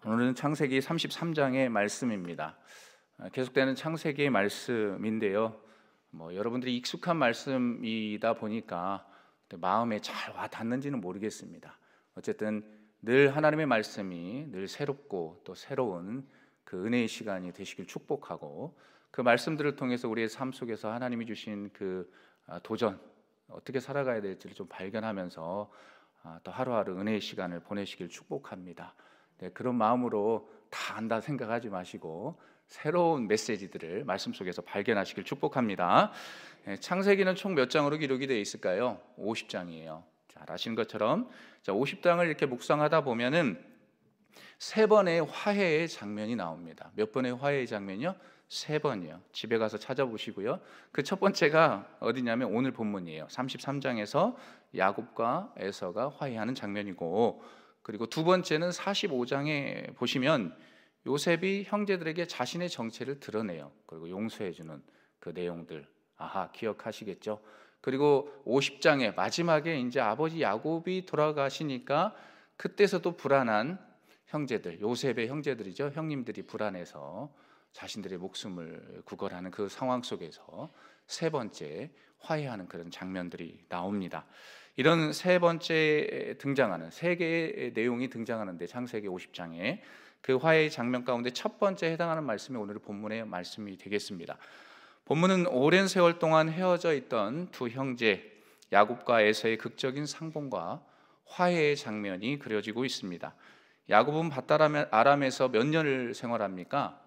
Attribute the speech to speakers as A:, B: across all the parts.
A: 오늘은 창세기 33장의 말씀입니다. 계속되는 창세기의 말씀인데요. 여러분들이 익숙한 말씀이다 보니까 마음에 잘 와 닿는지는 모르겠습니다. 어쨌든 늘 하나님의 말씀이 늘 새롭고 또 새로운 그 은혜의 시간이 되시길 축복하고, 그 말씀들을 통해서 우리의 삶 속에서 하나님이 주신 그 도전, 어떻게 살아가야 될지를 좀 발견하면서 또 하루하루 은혜의 시간을 보내시길 축복합니다. 네, 그런 마음으로 다 안다 생각하지 마시고 새로운 메시지들을 말씀 속에서 발견하시길 축복합니다. 창세기는 총 몇 장으로 기록이 되어 있을까요? 50장이에요. 잘 아시는 것처럼 50장을 이렇게 묵상하다 보면은 세 번의 화해의 장면이 나옵니다. 몇 번의 화해의 장면이요? 세 번이요. 집에 가서 찾아보시고요. 그 첫 번째가 어디냐면 오늘 본문이에요. 33장에서 야곱과 에서가 화해하는 장면이고, 그리고 두 번째는 45장에 보시면 요셉이 형제들에게 자신의 정체를 드러내요. 그리고 용서해주는 그 내용들, 기억하시겠죠? 그리고 50장의 마지막에 이제 아버지 야곱이 돌아가시니까 그때서도 불안한 형제들, 요셉의 형제들이죠. 형님들이 불안해서 자신들의 목숨을 구걸하는 그 상황 속에서 세 번째 화해하는 그런 장면들이 나옵니다. 이런 세 번째 등장하는 세 개의 내용이 등장하는데, 창세기 50장에 그 화해의 장면 가운데 첫 번째 해당하는 말씀이 오늘 본문의 말씀이 되겠습니다. 본문은 오랜 세월 동안 헤어져 있던 두 형제 야곱과 에서의 극적인 상봉과 화해의 장면이 그려지고 있습니다. 야곱은 밧다람에서 몇 년을 생활합니까?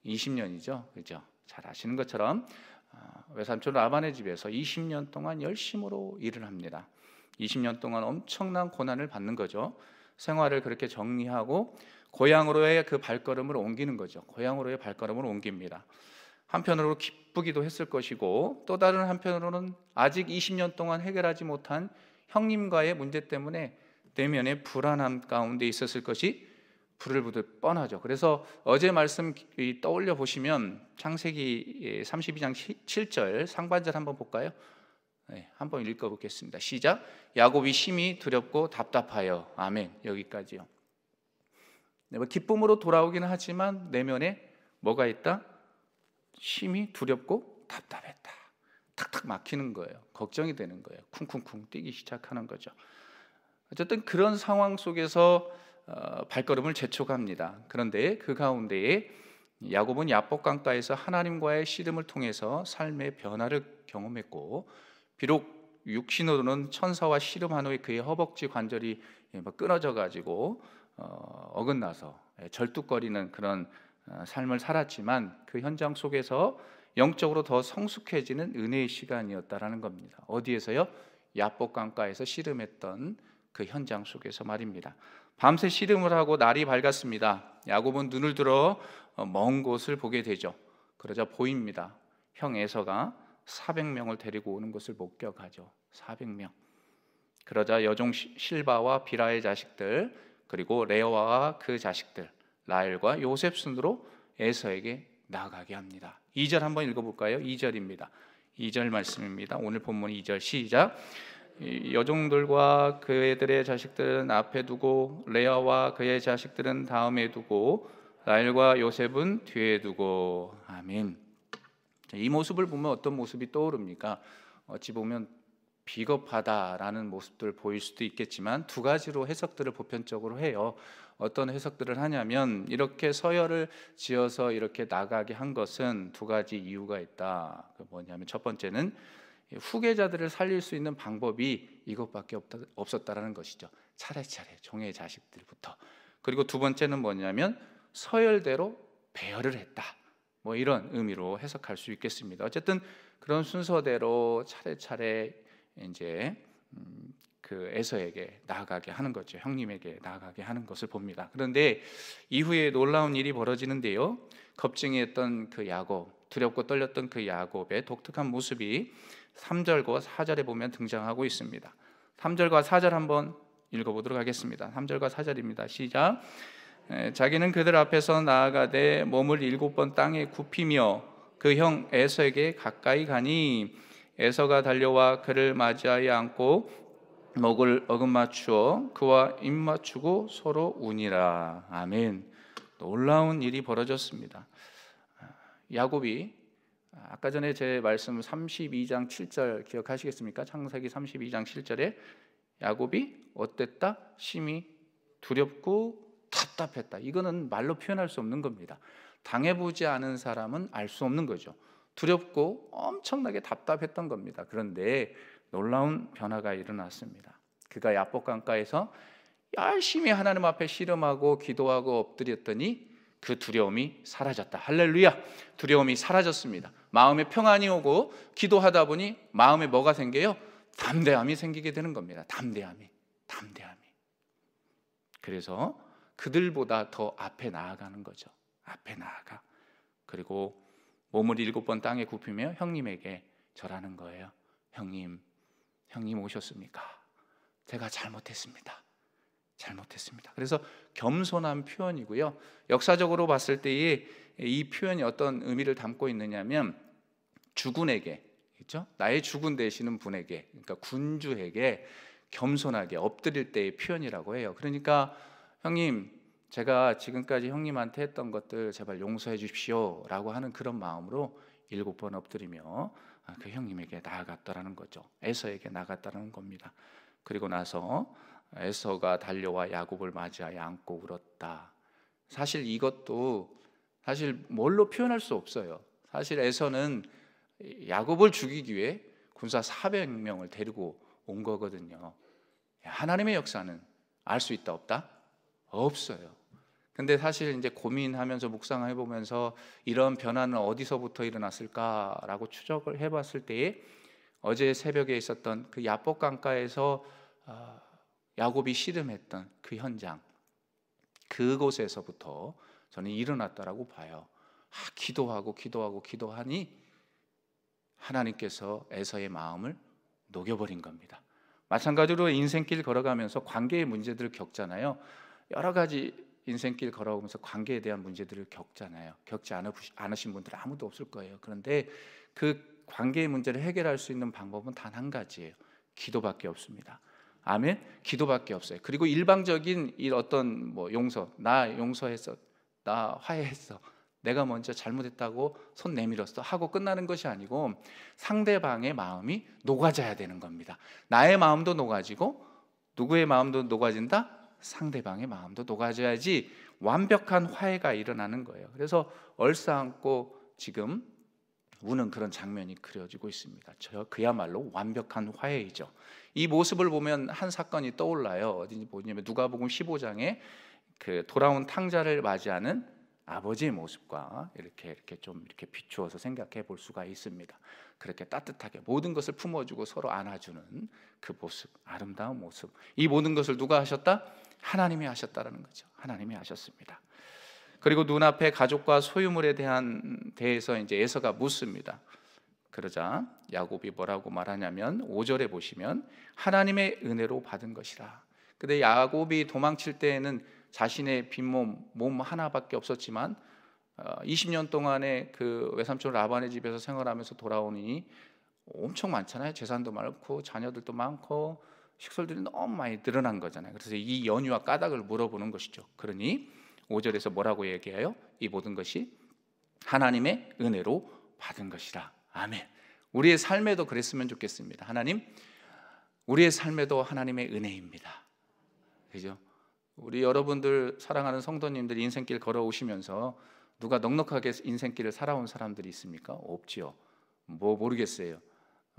A: 20년이죠. 그죠? 잘 아시는 것처럼 외삼촌 라반의 집에서 20년 동안 열심으로 일을 합니다. 20년 동안 엄청난 고난을 받는 거죠. 생활을 그렇게 정리하고 고향으로의 그 발걸음을 옮기는 거죠. 고향으로의 발걸음을 옮깁니다. 한편으로 기쁘기도 했을 것이고, 또 다른 한편으로는 아직 20년 동안 해결하지 못한 형님과의 문제 때문에 내면의 불안함 가운데 있었을 것이 불을 보듯 뻔하죠. 그래서 어제 말씀 떠올려 보시면 창세기 32장 7절 상반절 한번 볼까요? 네, 한번 읽어보겠습니다. 시작. 야곱이 심히 두렵고 답답하여. 아멘. 여기까지요. 네, 기쁨으로 돌아오기는 하지만 내면에 뭐가 있다? 심히 두렵고 답답했다. 탁탁 막히는 거예요. 걱정이 되는 거예요. 쿵쿵쿵 뛰기 시작하는 거죠. 어쨌든 그런 상황 속에서 발걸음을 재촉합니다. 그런데 그 가운데에 야곱은 야복 강가에서 하나님과의 씨름을 통해서 삶의 변화를 경험했고, 비록 육신으로는 천사와 씨름한 후에 그의 허벅지 관절이 끊어져 가지고 어긋나서 절뚝거리는 그런 삶을 살았지만, 그 현장 속에서 영적으로 더 성숙해지는 은혜의 시간이었다라는 겁니다. 어디에서요? 야복 강가에서 씨름했던 그 현장 속에서 말입니다. 밤새 씨름을 하고 날이 밝았습니다. 야곱은 눈을 들어 먼 곳을 보게 되죠. 그러자 보입니다. 형 에서가 400명을 데리고 오는 것을 목격하죠. 400명. 그러자 여종 실바와 비라의 자식들, 그리고 레아와 그 자식들, 라헬과 요셉 순으로 에서에게 나아가게 합니다. 2절 한번 읽어볼까요? 2절입니다. 2절 말씀입니다. 오늘 본문 2절 시작. 여종들과 그들의 자식들은 앞에 두고 레아와 그의 자식들은 다음에 두고 라헬과 요셉은 뒤에 두고. 아멘. 이 모습을 보면 어떤 모습이 떠오릅니까? 어찌 보면 비겁하다라는 모습들 보일 수도 있겠지만 두 가지로 해석들을 보편적으로 해요. 어떤 해석들을 하냐면, 이렇게 서열을 지어서 이렇게 나가게 한 것은 두 가지 이유가 있다. 뭐냐면 첫 번째는 후계자들을 살릴 수 있는 방법이 이것밖에 없었다라는 것이죠. 차례차례 종의 자식들부터. 그리고 두 번째는 뭐냐면 서열대로 배열을 했다. 이런 의미로 해석할 수 있겠습니다. 어쨌든 그런 순서대로 차례차례 이제 그 에서에게 나아가게 하는 거죠. 형님에게 나아가게 하는 것을 봅니다. 그런데 이후에 놀라운 일이 벌어지는데요. 겁쟁이했던 그 야곱, 두렵고 떨렸던 그 야곱의 독특한 모습이 3절과 4절에 보면 등장하고 있습니다. 3절과 4절 한번 읽어보도록 하겠습니다. 3절과 4절입니다. 시작. 자기는 그들 앞에서 나아가되 몸을 7번 땅에 굽히며 그 형 에서에게 가까이 가니 에서가 달려와 그를 맞이하여 안고 목을 어긋맞추어 그와 입맞추고 서로 우니라. 아멘. 놀라운 일이 벌어졌습니다. 야곱이 아까 전에 제 말씀 32장 7절 기억하시겠습니까? 창세기 32장 7절에 야곱이 어땠다? 심히 두렵고 답답했다. 이거는 말로 표현할 수 없는 겁니다. 당해보지 않은 사람은 알 수 없는 거죠. 두렵고 엄청나게 답답했던 겁니다. 그런데 놀라운 변화가 일어났습니다. 그가 야복 강가에서 열심히 하나님 앞에 씨름하고 기도하고 엎드렸더니 그 두려움이 사라졌다. 할렐루야. 두려움이 사라졌습니다. 마음에 평안이 오고 기도하다 보니 마음에 뭐가 생겨요? 담대함이 생기게 되는 겁니다. 담대함이. 그래서 그들보다 더 앞에 나아가는 거죠. 앞에 나아가. 그리고 몸을 7번 땅에 굽히며 형님에게 절하는 거예요. 형님 오셨습니까? 제가 잘못했습니다. 그래서 겸손한 표현이고요. 역사적으로 봤을 때에 이 표현이 어떤 의미를 담고 있느냐면 주군에게, 그렇죠? 나의 주군 되시는 분에게, 그러니까 군주에게 겸손하게 엎드릴 때의 표현이라고 해요. 그러니까 형님, 제가 지금까지 형님한테 했던 것들 제발 용서해 주십시오 라고 하는 그런 마음으로 7번 엎드리며 그 형님에게 나아갔다라는 거죠. 에서에게 나아갔다는 겁니다. 그리고 나서 에서가 달려와 야곱을 맞이하여 안고 울었다. 사실 이것도 사실 뭘로 표현할 수 없어요. 사실 에서는 야곱을 죽이기 위해 군사 400명을 데리고 온 거거든요. 하나님의 역사는 알 수 있다 없다? 없어요. 근데 사실 이제 고민하면서 묵상해 보면서 이런 변화는 어디서부터 일어났을까라고 추적을 해봤을 때에 어제 새벽에 있었던 그 야복 강가에서 야곱이 씨름했던 그 현장, 그곳에서부터 저는 일어났다라고 봐요. 기도하니 하나님께서 에서의 마음을 녹여버린 겁니다. 마찬가지로 인생길 걸어가면서 관계의 문제들을 겪잖아요. 여러 가지 인생길 걸어오면서 관계에 대한 문제들을 겪잖아요. 겪지 않으신 분들은 아무도 없을 거예요. 그런데 그 관계의 문제를 해결할 수 있는 방법은 단 한 가지예요. 기도밖에 없습니다. 아멘. 기도밖에 없어요. 그리고 일방적인 어떤 용서, 나 용서했어, 나 화해했어, 내가 먼저 잘못했다고 손 내밀었어 하고 끝나는 것이 아니고 상대방의 마음이 녹아져야 되는 겁니다. 나의 마음도 녹아지고 누구의 마음도 녹아진다? 상대방의 마음도 녹아져야지 완벽한 화해가 일어나는 거예요. 그래서 얼싸안고 지금 우는 그런 장면이 그려지고 있습니다. 그야말로 완벽한 화해이죠. 이 모습을 보면 한 사건이 떠올라요. 어딘지 보냐면 누가복음 15장에 그 돌아온 탕자를 맞이하는 아버지의 모습과 이렇게 비추어서 생각해 볼 수가 있습니다. 그렇게 따뜻하게 모든 것을 품어주고 서로 안아주는 그 모습, 아름다운 모습. 이 모든 것을 누가 하셨다? 하나님이 하셨다라는 거죠. 하나님이 하셨습니다. 그리고 눈앞에 가족과 소유물에 대해서 이제 에서가 묻습니다. 그러자 야곱이 뭐라고 말하냐면 5절에 보시면 하나님의 은혜로 받은 것이라. 근데 야곱이 도망칠 때에는 자신의 빈몸, 몸 하나밖에 없었지만 20년 동안에 그 외삼촌 라반의 집에서 생활하면서 돌아오니 엄청 많잖아요. 재산도 많고 자녀들도 많고 식솔들이 너무 많이 늘어난 거잖아요. 그래서 이 연유와 까닭을 물어보는 것이죠. 그러니 5절에서 뭐라고 얘기해요? 이 모든 것이 하나님의 은혜로 받은 것이라. 아멘. 우리의 삶에도 그랬으면 좋겠습니다. 하나님, 우리의 삶에도 하나님의 은혜입니다. 그죠? 우리 여러분들 사랑하는 성도님들 인생길 걸어오시면서 누가 넉넉하게 인생길을 살아온 사람들이 있습니까? 없지요. 모르겠어요.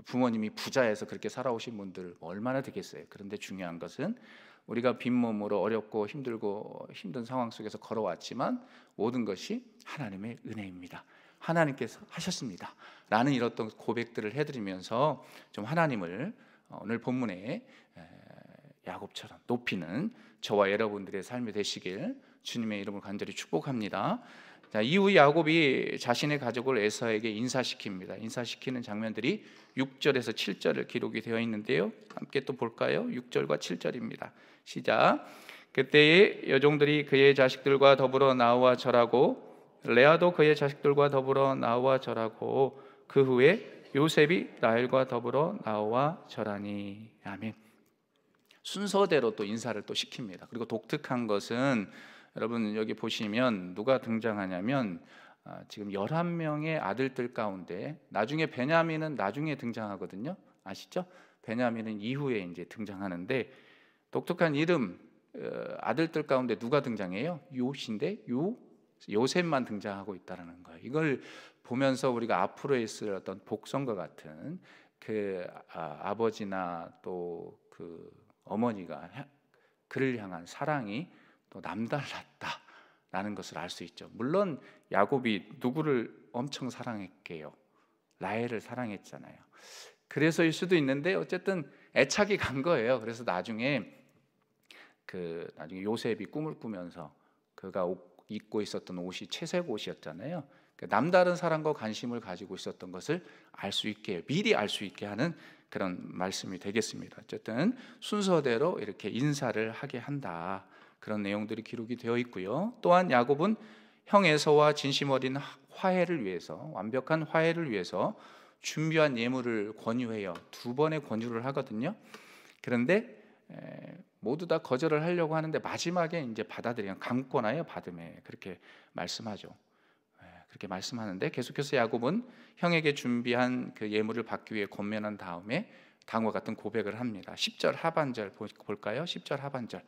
A: 부모님이 부자여서 그렇게 살아오신 분들 얼마나 되겠어요. 그런데 중요한 것은 우리가 빈몸으로 어렵고 힘들고 힘든 상황 속에서 걸어왔지만 모든 것이 하나님의 은혜입니다. 하나님께서 하셨습니다 라는 이런 고백들을 해드리면서 좀 하나님을 오늘 본문에 야곱처럼 높이는 저와 여러분들의 삶이 되시길 주님의 이름으로 간절히 축복합니다. 자, 이후 야곱이 자신의 가족을 에서에게 인사시킵니다. 인사시키는 장면들이 6절에서 7절을 기록이 되어 있는데요. 함께 또 볼까요? 6절과 7절입니다. 시작. 그때의 여종들이 그의 자식들과 더불어 나와 절하고 레아도 그의 자식들과 더불어 나와 절하고 그 후에 요셉이 라헬과 더불어 나와 절하니. 아멘. 순서대로 또 인사를 또 시킵니다. 그리고 독특한 것은 여러분 여기 보시면 누가 등장하냐면 지금 11명의 아들들 가운데 나중에 베냐민은 나중에 등장하거든요. 아시죠? 베냐민은 이후에 이제 등장하는데 독특한 이름 아들들 가운데 누가 등장해요? 요신데 요셉만 등장하고 있다는 거예요. 이걸 보면서 우리가 앞으로 있을 어떤 복성과 같은 그 아버지나 또 그 어머니가 그를 향한 사랑이 또 남달랐다라는 것을 알 수 있죠. 물론 야곱이 누구를 엄청 사랑했게요? 라헬을 사랑했잖아요. 그래서일 수도 있는데 어쨌든 애착이 간 거예요. 그래서 나중에 요셉이 꿈을 꾸면서 그가 입고 있었던 옷이 채색 옷이었잖아요. 남다른 사랑과 관심을 가지고 있었던 것을 알 수 있게, 미리 알 수 있게 하는 그런 말씀이 되겠습니다. 어쨌든 순서대로 이렇게 인사를 하게 한다, 그런 내용들이 기록이 되어 있고요. 또한 야곱은 형 에서와 진심 어린 화해를 위해서, 완벽한 화해를 위해서 준비한 예물을 권유해요. 2번의 권유를 하거든요. 그런데 모두 다 거절을 하려고 하는데 마지막에 이제 받아들이는 강권하여 받음에 그렇게 말씀하죠. 그렇게 말씀하는데 계속해서 야곱은 형에게 준비한 그 예물을 받기 위해 권면한 다음에 다음과 같은 고백을 합니다. 10절 하반절 볼까요? 10절 하반절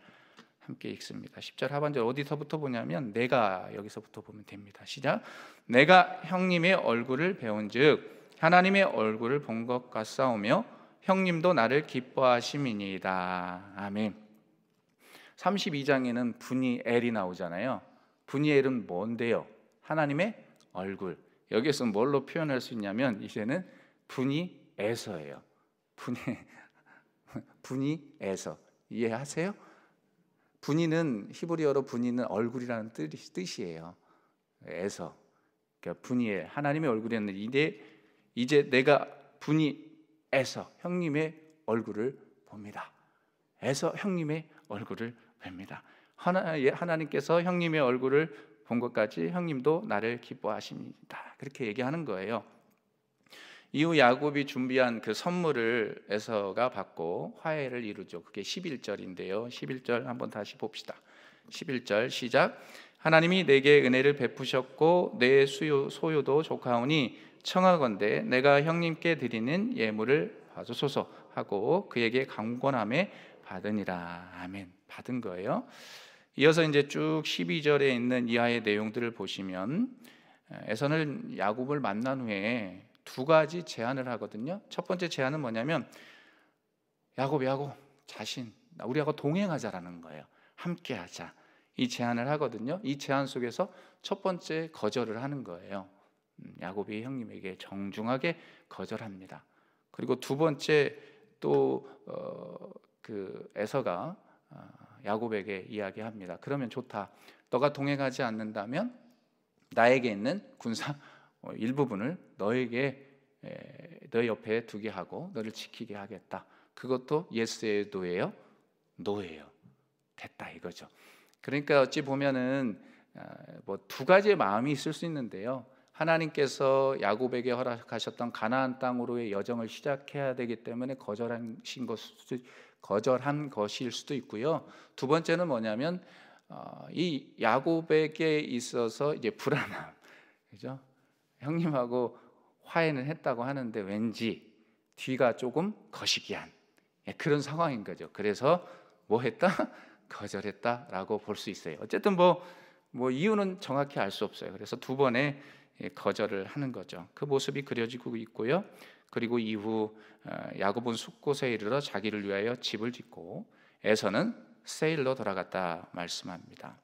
A: 함께 읽습니다. 10절 하반절 어디서부터 보냐면 내가 여기서부터 보면 됩니다. 시작. 내가 형님의 얼굴을 배운즉 하나님의 얼굴을 본 것 같사오며 형님도 나를 기뻐하심이니이다. 아멘. 32장에는 분이엘이 나오잖아요. 분이엘은 뭔데요? 하나님의 얼굴. 여기서 뭘로 표현할 수 있냐면 이제는 분이에서예요. 분이에서. 이해하세요? 분이는 히브리어로 분이는 얼굴이라는 뜻이에요. 에서. 그러니까 분이엘 하나님의 얼굴이었는데 이제 내가 분이에서 형님의 얼굴을 봅니다. 에서 형님의 얼굴을 봅니다. 하나님께서 형님의 얼굴을 본 것까지 형님도 나를 기뻐하십니다. 그렇게 얘기하는 거예요. 이후 야곱이 준비한 그 선물을 에서가 받고 화해를 이루죠. 그게 11절인데요. 11절 한번 다시 봅시다. 11절 시작. 하나님이 내게 은혜를 베푸셨고 내 소유도 조카오니 청하건대 내가 형님께 드리는 예물을 봐주소서 하고 그에게 강권함에 받으니라. 아멘. 받은 거예요. 이어서 이제 쭉 12절에 있는 이하의 내용들을 보시면 에서는 야곱을 만난 후에 2가지 제안을 하거든요. 첫 번째 제안은 뭐냐면 야곱 자신 우리하고 동행하자라는 거예요. 함께하자. 이 제안을 하거든요. 이 제안 속에서 첫 번째 거절을 하는 거예요. 야곱이 형님에게 정중하게 거절합니다. 그리고 2번째 또 그 에서가 야곱에게 이야기합니다. 그러면 좋다. 너가 동행하지 않는다면 나에게 있는 군사 일부분을 너희 옆에 두게 하고 너를 지키게 하겠다. 그것도 예스예요, 노예요? 노예요. 됐다 이거죠. 그러니까 어찌 보면은 2가지의 마음이 있을 수 있는데요. 하나님께서 야곱에게 허락하셨던 가나안 땅으로의 여정을 시작해야 되기 때문에 거절한 것일 수도 있고요. 2번째는 뭐냐면 이 야곱에게 있어서 이제 불안함, 그죠? 형님하고 화해는 했다고 하는데 왠지 뒤가 조금 거시기한 그런 상황인 거죠. 그래서 뭐 했다? 거절했다라고 볼 수 있어요. 어쨌든 뭐 이유는 정확히 알 수 없어요. 그래서 2번의 거절을 하는 거죠. 그 모습이 그려지고 있고요. 그리고 이후 야곱은 숫곳에 이르러 자기를 위하여 집을 짓고 에서는 세일로 돌아갔다 말씀합니다.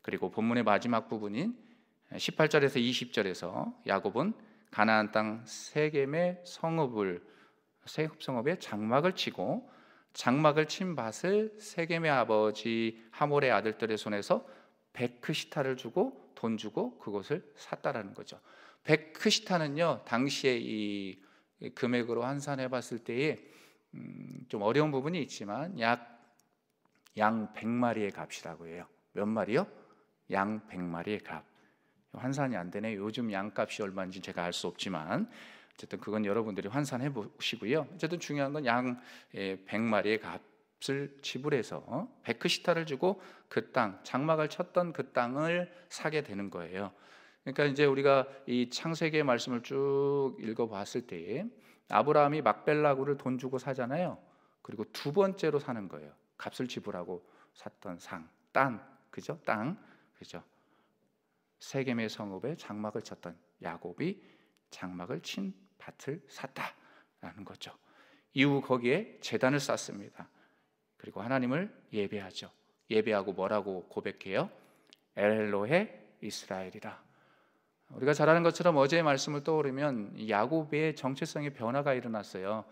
A: 그리고 본문의 마지막 부분인 18절에서 20절에서 야곱은 가나안 땅 세겜의 성읍에 장막을 치고 장막을 친 밭을 세겜의 아버지 하몰의 아들들의 손에서 베크시타를 주고 돈 주고 그것을 샀다라는 거죠. 베크시타는요 당시에 이 금액으로 환산해 봤을 때에 좀 어려운 부분이 있지만 약 양 100마리의 값이라고 해요. 몇 마리요? 양 100마리의 값. 환산이 안 되네. 요즘 양값이 얼마인지 제가 알 수 없지만 어쨌든 그건 여러분들이 환산해 보시고요. 어쨌든 중요한 건 양 100마리의 값을 지불해서 베크시타를 주고 그 땅, 장막을 쳤던 그 땅을 사게 되는 거예요. 그러니까 이제 우리가 이 창세기의 말씀을 쭉 읽어봤을 때에 아브라함이 막벨라구를 돈 주고 사잖아요. 그리고 두 번째로 사는 거예요. 값을 지불하고 샀던 땅, 그죠? 땅, 그죠? 세겜의 성읍에 장막을 쳤던 야곱이 장막을 친 밭을 샀다라는 거죠. 이후 거기에 제단을 쌓습니다. 그리고 하나님을 예배하죠. 예배하고 뭐라고 고백해요? 엘로헤 이스라엘이라. 우리가 잘 아는 것처럼 어제의 말씀을 떠오르면 야곱의 정체성의 변화가 일어났어요.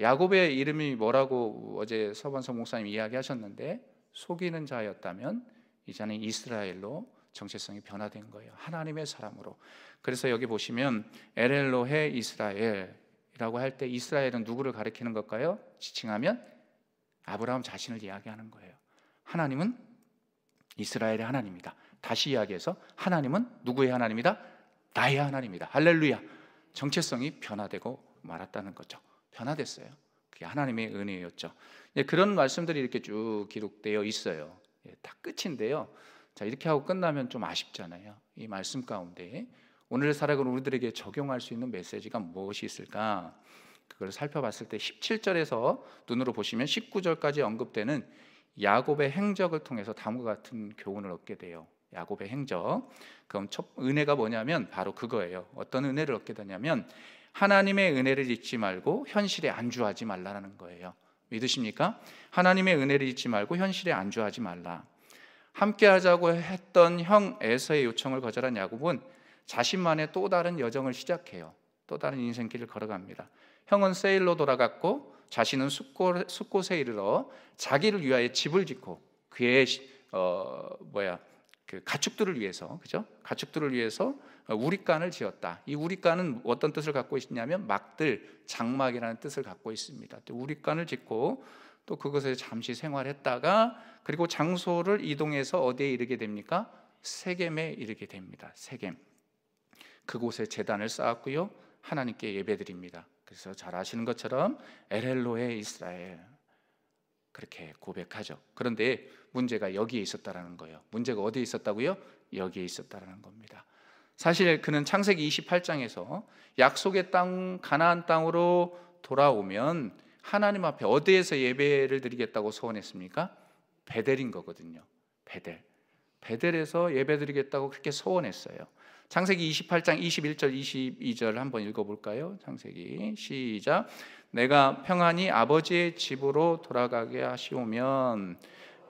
A: 야곱의 이름이 뭐라고 어제 서반석 목사님 이야기하셨는데, 속이는 자였다면 이제는 이스라엘로 정체성이 변화된 거예요. 하나님의 사람으로. 그래서 여기 보시면 엘로헤 이스라엘이라고 할 때 이스라엘은 누구를 가리키는 걸까요? 지칭하면 아브라함 자신을 이야기하는 거예요. 하나님은 이스라엘의 하나님이다. 다시 이야기해서 하나님은 누구의 하나님이다? 나의 하나님이다. 할렐루야. 정체성이 변화되고 말았다는 거죠. 변화됐어요. 그게 하나님의 은혜였죠. 그런 말씀들이 이렇게 쭉 기록되어 있어요. 다 끝인데요. 자, 이렇게 하고 끝나면 좀 아쉽잖아요. 이 말씀 가운데 오늘 살아가는 우리들에게 적용할 수 있는 메시지가 무엇이 있을까? 그걸 살펴봤을 때 17절에서 눈으로 보시면 19절까지 언급되는 야곱의 행적을 통해서 다음과 같은 교훈을 얻게 돼요. 야곱의 행적. 그럼 첫 은혜가 뭐냐면 바로 그거예요. 어떤 은혜를 얻게 되냐면 하나님의 은혜를 잊지 말고 현실에 안주하지 말라는 거예요. 믿으십니까? 하나님의 은혜를 잊지 말고 현실에 안주하지 말라. 함께 하자고 했던 형 에서의 요청을 거절한 야곱은 자신만의 또 다른 여정을 시작해요. 또 다른 인생길을 걸어갑니다. 형은 세일로 돌아갔고 자신은 숫곳에 이르러 자기를 위하여 집을 짓고 그의 그 가축들을 위해서, 그죠? 가축들을 위해서 우리간을 지었다. 이 우리간은 어떤 뜻을 갖고 있냐면 막들, 장막이라는 뜻을 갖고 있습니다. 또 우리간을 짓고 또 그것에 잠시 생활했다가 그리고 장소를 이동해서 어디에 이르게 됩니까? 세겜에 이르게 됩니다. 세겜. 그곳에 제단을 쌓았고요. 하나님께 예배드립니다. 그래서 잘 아시는 것처럼 엘로헤 이스라엘 그렇게 고백하죠. 그런데 문제가 여기에 있었다라는 거예요. 문제가 어디에 있었다고요? 여기에 있었다라는 겁니다. 사실 그는 창세기 28장에서 약속의 땅 가나안 땅으로 돌아오면 하나님 앞에 어디에서 예배를 드리겠다고 소원했습니까? 베델인 거거든요. 베델에서 예배드리겠다고 그렇게 소원했어요. 창세기 28장 21절 22절 한번 읽어볼까요? 창세기 시작. 내가 평안히 아버지의 집으로 돌아가게 하시오면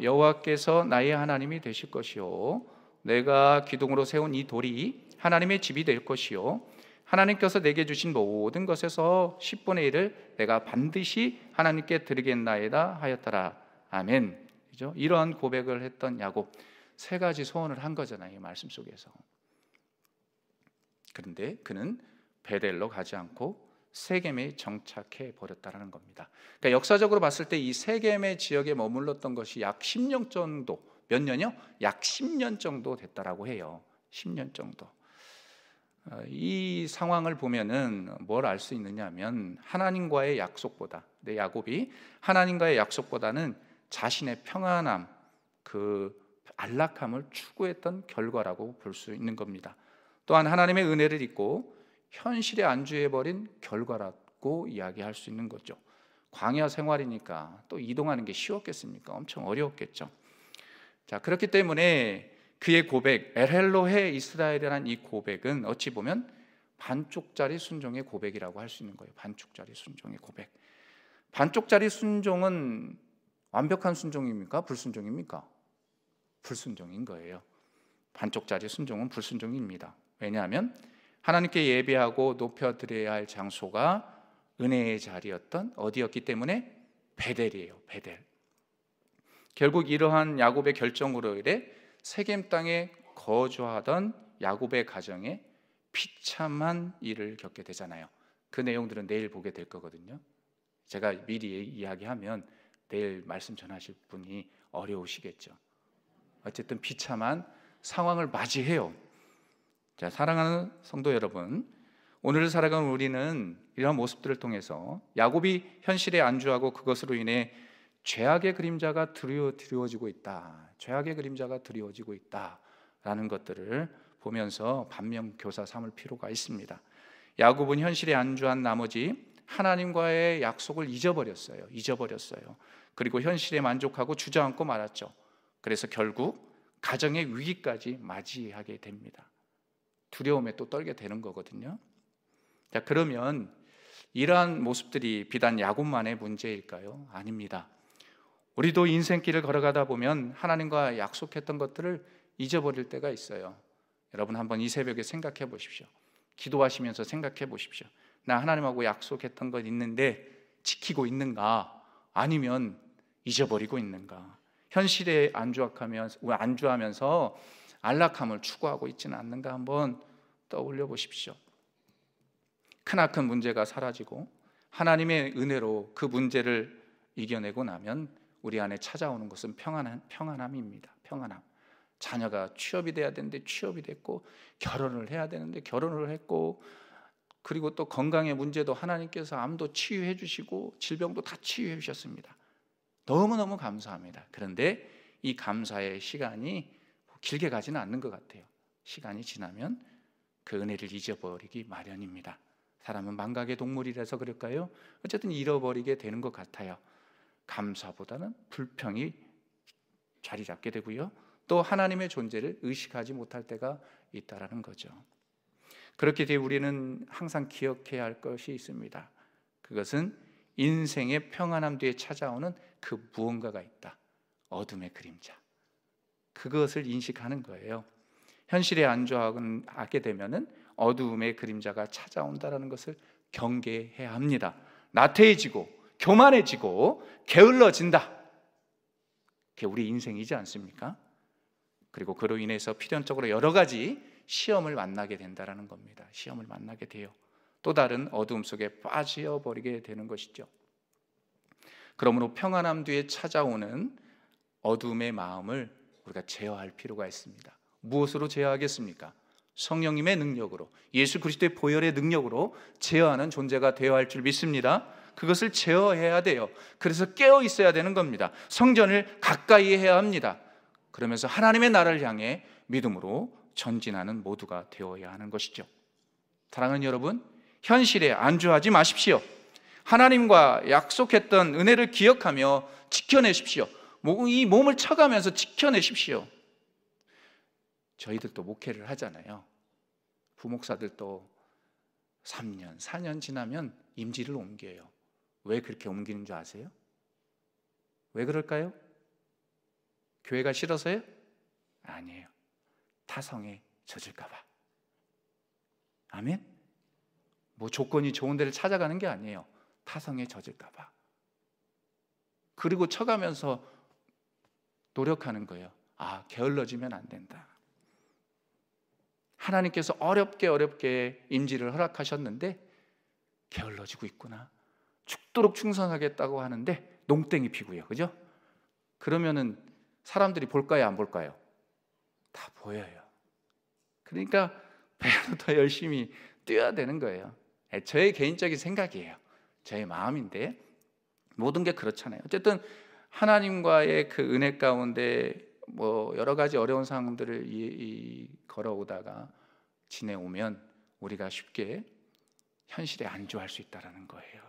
A: 여호와께서 나의 하나님이 되실 것이요 내가 기둥으로 세운 이 돌이 하나님의 집이 될 것이요 하나님께서 내게 주신 모든 것에서 10분의 1을 내가 반드시 하나님께 드리겠나이다 하였더라. 아멘. 그죠? 이러한 고백을 했던 야곱, 세 가지 소원을 한 거잖아요, 이 말씀 속에서. 그런데 그는 베델로 가지 않고 세겜에 정착해 버렸다는 겁니다. 그러니까 역사적으로 봤을 때 이 세겜의 지역에 머물렀던 것이 약 10년 정도, 몇 년이요? 약 10년 정도 됐다라고 해요. 10년 정도. 이 상황을 보면은 뭘 알 수 있느냐면 하나님과의 약속보다, 야곱이 하나님과의 약속보다는 자신의 평안함, 그 안락함을 추구했던 결과라고 볼 수 있는 겁니다. 또한 하나님의 은혜를 잊고 현실에 안주해버린 결과라고 이야기할 수 있는 거죠. 광야 생활이니까 또 이동하는 게 쉬웠겠습니까? 엄청 어려웠겠죠. 자, 그렇기 때문에 그의 고백, 엘로헤 이스라엘이라는 이 고백은 어찌 보면 반쪽짜리 순종의 고백이라고 할 수 있는 거예요. 반쪽짜리 순종의 고백. 반쪽짜리 순종은 완벽한 순종입니까? 불순종입니까? 불순종인 거예요. 반쪽짜리 순종은 불순종입니다. 왜냐하면 하나님께 예배하고 높여드려야 할 장소가 은혜의 자리였던 어디였기 때문에 베델이에요. 베델. 결국 이러한 야곱의 결정으로 인해 세겜 땅에 거주하던 야곱의 가정에 비참한 일을 겪게 되잖아요. 그 내용들은 내일 보게 될 거거든요. 제가 미리 이야기하면 내일 말씀 전하실 분이 어려우시겠죠. 어쨌든 비참한 상황을 맞이해요. 자, 사랑하는 성도 여러분, 오늘 살아가는 우리는 이런 모습들을 통해서 야곱이 현실에 안주하고 그것으로 인해 죄악의 그림자가 드리워지고 있다. 죄악의 그림자가 드리워지고 있다라는 것들을 보면서 반면교사 삼을 필요가 있습니다. 야곱은 현실에 안주한 나머지 하나님과의 약속을 잊어버렸어요. 그리고 현실에 만족하고 주저앉고 말았죠. 그래서 결국 가정의 위기까지 맞이하게 됩니다. 두려움에 또 떨게 되는 거거든요. 자, 그러면 이러한 모습들이 비단 야곱만의 문제일까요? 아닙니다. 우리도 인생길을 걸어가다 보면 하나님과 약속했던 것들을 잊어버릴 때가 있어요. 여러분 한번 이 새벽에 생각해 보십시오. 기도하시면서 생각해 보십시오. 나 하나님하고 약속했던 것 있는데 지키고 있는가? 아니면 잊어버리고 있는가? 현실에 안주하면서 안락함을 추구하고 있지는 않는가? 한번 떠올려 보십시오. 크나큰 문제가 사라지고 하나님의 은혜로 그 문제를 이겨내고 나면 우리 안에 찾아오는 것은 평안함입니다. 평안함. 자녀가 취업이 돼야 되는데 취업이 됐고, 결혼을 해야 되는데 결혼을 했고, 그리고 또 건강의 문제도 하나님께서 암도 치유해 주시고 질병도 다 치유해 주셨습니다. 너무너무 감사합니다. 그런데 이 감사의 시간이 길게 가지는 않는 것 같아요. 시간이 지나면 그 은혜를 잊어버리기 마련입니다. 사람은 망각의 동물이라서 그럴까요? 어쨌든 잃어버리게 되는 것 같아요. 감사보다는 불평이 자리 잡게 되고요, 또 하나님의 존재를 의식하지 못할 때가 있다라는 거죠. 그렇게 되어 우리는 항상 기억해야 할 것이 있습니다. 그것은 인생의 평안함 뒤에 찾아오는 그 무언가가 있다. 어둠의 그림자. 그것을 인식하는 거예요. 현실에 안주하게 되면은 어두움의 그림자가 찾아온다라는 것을 경계해야 합니다. 나태해지고 교만해지고 게을러진다. 그게 우리 인생이지 않습니까? 그리고 그로 인해서 필연적으로 여러 가지 시험을 만나게 된다라는 겁니다. 시험을 만나게 돼요. 또 다른 어두움 속에 빠져버리게 되는 것이죠. 그러므로 평안함 뒤에 찾아오는 어두움의 마음을 우리가 제어할 필요가 있습니다. 무엇으로 제어하겠습니까? 성령님의 능력으로, 예수 그리스도의 보혈의 능력으로 제어하는 존재가 되어야 할 줄 믿습니다. 그것을 제어해야 돼요. 그래서 깨어 있어야 되는 겁니다. 성전을 가까이 해야 합니다. 그러면서 하나님의 나라를 향해 믿음으로 전진하는 모두가 되어야 하는 것이죠. 사랑하는 여러분, 현실에 안주하지 마십시오. 하나님과 약속했던 은혜를 기억하며 지켜내십시오. 이 몸을 쳐가면서 지켜내십시오. 저희들도 목회를 하잖아요. 부목사들도 3년, 4년 지나면 임지를 옮겨요. 왜 그렇게 옮기는 줄 아세요? 왜 그럴까요? 교회가 싫어서요? 아니에요. 타성에 젖을까 봐. 아멘? 뭐 조건이 좋은 데를 찾아가는 게 아니에요. 타성에 젖을까 봐. 그리고 쳐가면서 노력하는 거예요. 아, 게을러지면 안 된다. 하나님께서 어렵게 임지를 허락하셨는데 게을러지고 있구나. 죽도록 충성하겠다고 하는데 농땡이 피고요. 그죠? 그러면은 사람들이 볼까요, 안 볼까요? 다 보여요. 그러니까 배로 더 열심히 뛰어야 되는 거예요. 저의 개인적인 생각이에요. 저의 마음인데 모든 게 그렇잖아요. 어쨌든 하나님과의 그 은혜 가운데 뭐 여러 가지 어려운 상황들을 걸어오다가 지내오면 우리가 쉽게 현실에 안주할 수 있다는 거예요.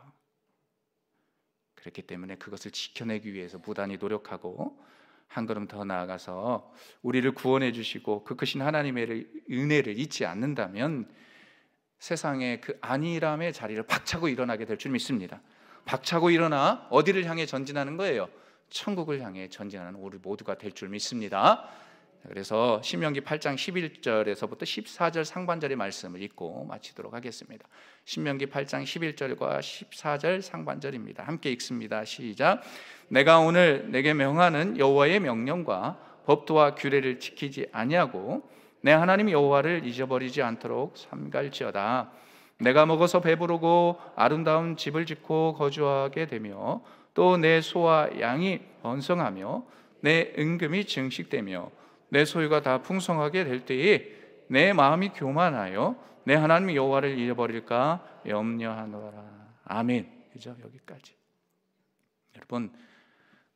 A: 그렇기 때문에 그것을 지켜내기 위해서 부단히 노력하고 한 걸음 더 나아가서 우리를 구원해 주시고 그 크신 하나님의 은혜를 잊지 않는다면 세상의 그 안일함의 자리를 박차고 일어나게 될 줄 믿습니다. 박차고 일어나 어디를 향해 전진하는 거예요? 천국을 향해 전진하는 우리 모두가 될 줄 믿습니다. 그래서 신명기 8장 11절에서부터 14절 상반절의 말씀을 읽고 마치도록 하겠습니다. 신명기 8장 11절과 14절 상반절입니다. 함께 읽습니다. 시작. 내가 오늘 내게 명하는 여호와의 명령과 법도와 규례를 지키지 아니하고 내 하나님 여호와를 잊어버리지 않도록 삼갈지어다. 내가 먹어서 배부르고 아름다운 집을 짓고 거주하게 되며 또 내 소와 양이 번성하며 내 은금이 증식되며 내 소유가 다 풍성하게 될 때에 내 마음이 교만하여 내 하나님 여호와를 잃어버릴까 염려하노라. 아멘. 그죠? 여기까지. 여러분,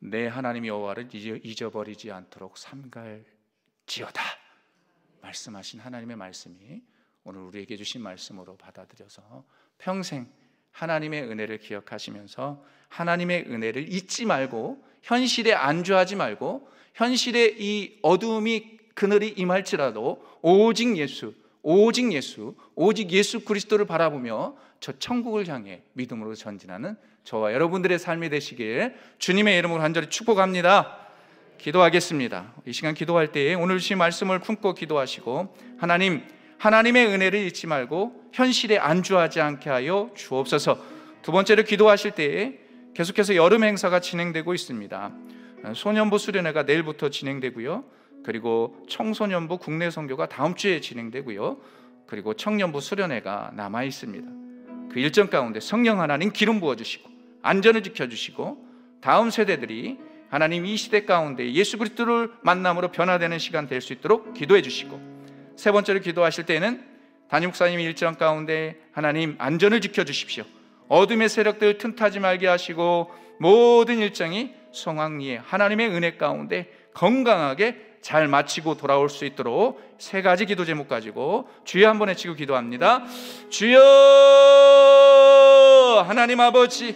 A: 내 하나님 여호와를 잊어버리지 않도록 삼갈지어다 말씀하신 하나님의 말씀이 오늘 우리에게 주신 말씀으로 받아들여서 평생 하나님의 은혜를 기억하시면서 하나님의 은혜를 잊지 말고 현실에 안주하지 말고 현실에 이 어두움이 그늘이 임할지라도 오직 예수 그리스도를 바라보며 저 천국을 향해 믿음으로 전진하는 저와 여러분들의 삶이 되시길 주님의 이름으로 간절히 축복합니다. 기도하겠습니다. 이 시간 기도할 때에 오늘 주신 말씀을 품고 기도하시고 하나님의 은혜를 잊지 말고 현실에 안주하지 않게 하여 주옵소서. 두 번째로 기도하실 때에 계속해서 여름 행사가 진행되고 있습니다. 소년부 수련회가 내일부터 진행되고요, 그리고 청소년부 국내 선교가 다음 주에 진행되고요, 그리고 청년부 수련회가 남아 있습니다. 그 일정 가운데 성령 하나님 기름 부어주시고 안전을 지켜주시고 다음 세대들이 하나님 이 시대 가운데 예수 그리스도를 만남으로 변화되는 시간 될 수 있도록 기도해 주시고, 세 번째로 기도하실 때는 담임 목사님 일정 가운데 하나님 안전을 지켜주십시오. 어둠의 세력들 틈타지 말게 하시고 모든 일정이 성황리에 하나님의 은혜 가운데 건강하게 잘 마치고 돌아올 수 있도록 세 가지 기도 제목 가지고 주여 한번 외치고 기도합니다. 주여 하나님 아버지여,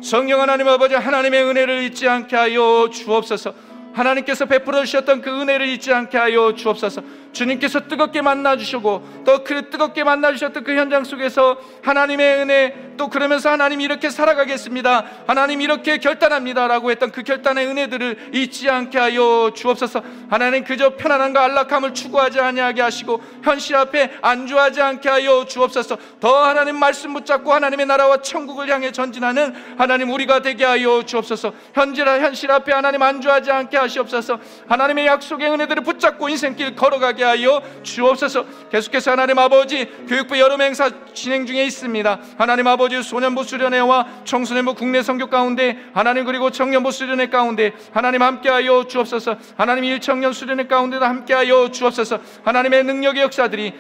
A: 성령 하나님 아버지, 하나님의 은혜를 잊지 않게 하여 주옵소서. 하나님께서 베풀어 주셨던 그 은혜를 잊지 않게 하여 주옵소서. 주님께서 뜨겁게 만나주시고 또 그 뜨겁게 만나주셨던 그 현장 속에서 하나님의 은혜, 또 그러면서 하나님 이렇게 살아가겠습니다, 하나님 이렇게 결단합니다 라고 했던 그 결단의 은혜들을 잊지 않게 하여 주옵소서. 하나님 그저 편안함과 안락함을 추구하지 아니하게 하시고 현실 앞에 안주하지 않게 하여 주옵소서. 더 하나님 말씀 붙잡고 하나님의 나라와 천국을 향해 전진하는 하나님 우리가 되게 하여 주옵소서. 현실 앞에 하나님 안주하지 않게 하시옵소서. 하나님의 약속의 은혜들을 붙잡고 인생길 걸어가게 하여 주옵소서. 계속해서 하나님 아버지 교육부 여름 행사 진행 중에 있습니다. 하나님 아버지 소년부 수련회와 청소년부 국내 선교 가운데 하나님, 그리고 청년부 수련회 가운데 하나님 함께하여 주옵소서. 하나님 1청년 수련회 가운데도 함께하여 주옵소서. 하나님의 능력의 역사들이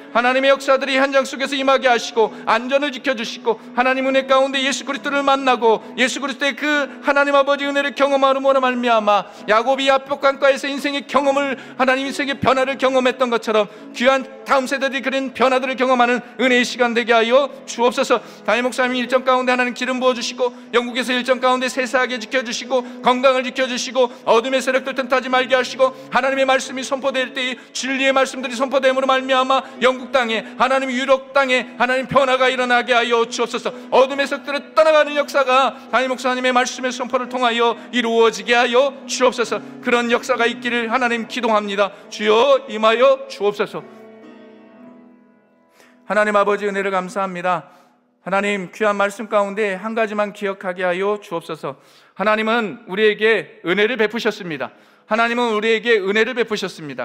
A: 현장 속에서 임하게 하시고 안전을 지켜주시고 하나님 은혜 가운데 예수 그리스도를 만나고 예수 그리스도의 그 하나님 아버지 은혜를 경험하므로 말미암아 야곱이 압벽강가에서 인생의 경험을, 하나님 인생의 변화를 경험했던 것처럼 귀한 다음 세대들이 그런 변화들을 경험하는 은혜의 시간 되게 하여 주옵소서. 담임 목사님 일정 가운데 하나님 기름 부어주시고 영국에서 일정 가운데 세세하게 지켜주시고 건강을 지켜주시고 어둠의 세력들 틈타지 말게 하시고 하나님의 말씀이 선포될 때에 진리의 말씀들이 선포됨으로 말미암아 영국 땅에, 하나님 유럽 땅에 하나님 변화가 일어나게 하여 주옵소서. 어둠의 세력들을 떠나가는 역사가 담임 목사님의 말씀의 선포를 통하여 이루어지게 하여 주옵소서. 그런 역사가 있기를 하나님 기도합니다. 주여 임하여 주옵소서. 하나님 아버지 은혜를 감사합니다. 하나님 귀한 말씀 가운데 한 가지만 기억하게 하여 주옵소서. 하나님은 우리에게 은혜를 베푸셨습니다.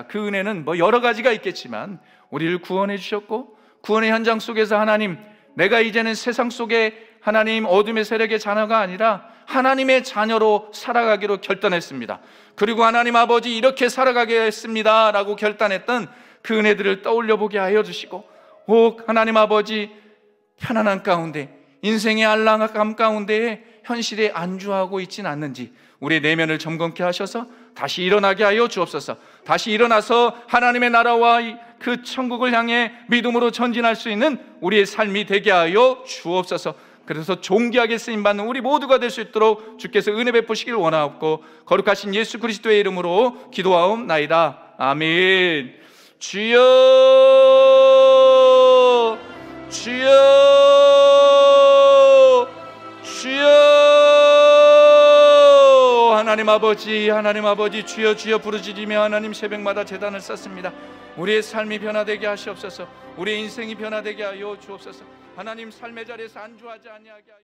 A: 그 은혜는 여러 가지가 있겠지만 우리를 구원해 주셨고, 구원의 현장 속에서 하나님, 내가 이제는 세상 속에 하나님 어둠의 세력의 자녀가 아니라 하나님의 자녀로 살아가기로 결단했습니다. 그리고 하나님 아버지 이렇게 살아가겠습니다 라고 결단했던 그 은혜들을 떠올려 보게 하여 주시고, 혹 하나님 아버지 편안한 가운데, 인생의 안락함 가운데에 현실에 안주하고 있지는 않는지 우리의 내면을 점검케 하셔서 다시 일어나게 하여 주옵소서. 다시 일어나서 하나님의 나라와 그 천국을 향해 믿음으로 전진할 수 있는 우리의 삶이 되게 하여 주옵소서. 그래서 존귀하게 쓰임받는 우리 모두가 될 수 있도록 주께서 은혜 베푸시길 원하옵고 거룩하신 예수 그리스도의 이름으로 기도하옵나이다. 아멘. 주여 하나님 아버지 주여 부르짖으며 하나님 새벽마다 제단을 쌓습니다. 우리의 삶이 변화되게 하시옵소서. 우리의 인생이 변화되게 하여 주옵소서. 하나님 삶의 자리에서 안주하지 아니하게 하여